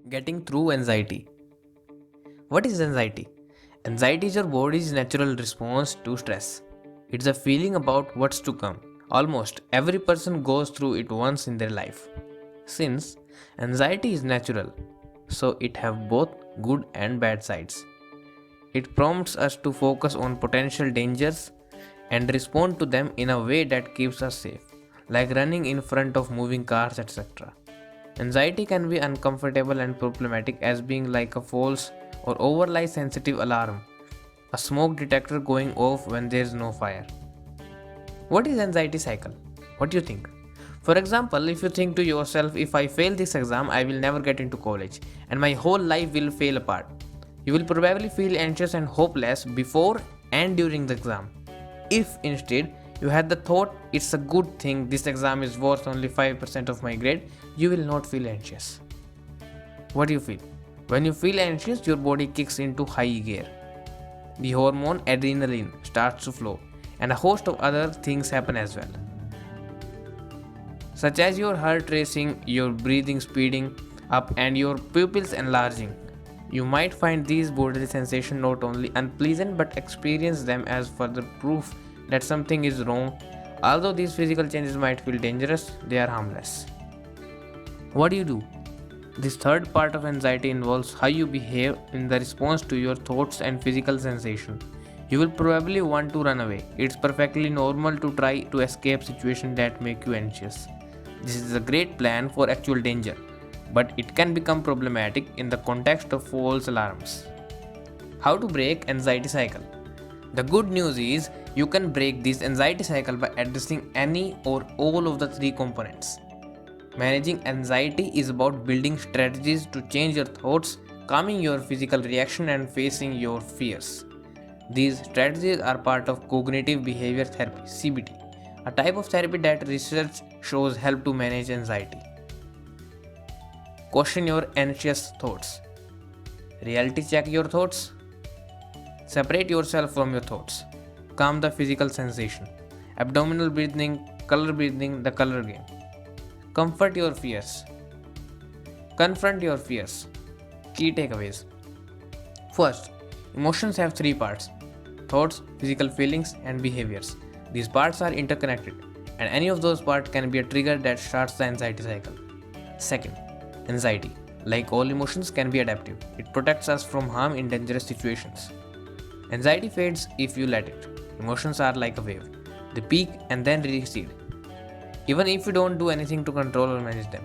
Getting through anxiety. What is anxiety? Anxiety is your body's natural response to stress. It's a feeling about what's to come. Almost every person goes through it once in their life. Since anxiety is natural, so it have both good and bad sides. It prompts us to focus on potential dangers and respond to them in a way that keeps us safe, like running in front of moving cars, etc. Anxiety can be uncomfortable and problematic as being like a false or overly sensitive alarm, a smoke detector going off when there is no fire. What is anxiety cycle? What do you think? For example, if you think to yourself, if I fail this exam, I will never get into college and my whole life will fall apart. You will probably feel anxious and hopeless before and during the exam. If instead you had the thought, it's a good thing this exam is worth only 5% of my grade, you will not feel anxious. What do you feel? When you feel anxious, your body kicks into high gear. The hormone adrenaline starts to flow, and a host of other things happen as well, such as your heart racing, your breathing speeding up, and your pupils enlarging. You might find these bodily sensations not only unpleasant but experience them as further proof that something is wrong. Although these physical changes might feel dangerous, they are harmless. What do you do? This third part of anxiety involves how you behave in the response to your thoughts and physical sensation. You will probably want to run away. It's perfectly normal to try to escape situations that make you anxious. This is a great plan for actual danger, but it can become problematic in the context of false alarms. How to break anxiety cycle? The good news is you can break this anxiety cycle by addressing any or all of the three components. Managing anxiety is about building strategies to change your thoughts, calming your physical reaction, and facing your fears. These strategies are part of cognitive behavior therapy (CBT), a type of therapy that research shows help to manage anxiety. Question your anxious thoughts. Reality check your thoughts. Separate yourself from your thoughts. Calm the physical sensation. Abdominal breathing, the color game. Comfort your fears. Confront your fears. Key takeaways. First, emotions have three parts: thoughts, physical feelings, and behaviors. These parts are interconnected, and any of those parts can be a trigger that starts the anxiety cycle. Second, anxiety, like all emotions, can be adaptive. It protects us from harm in dangerous situations. Anxiety fades if you let it. Emotions are like a wave, they peak and then recede, even if you don't do anything to control or manage them.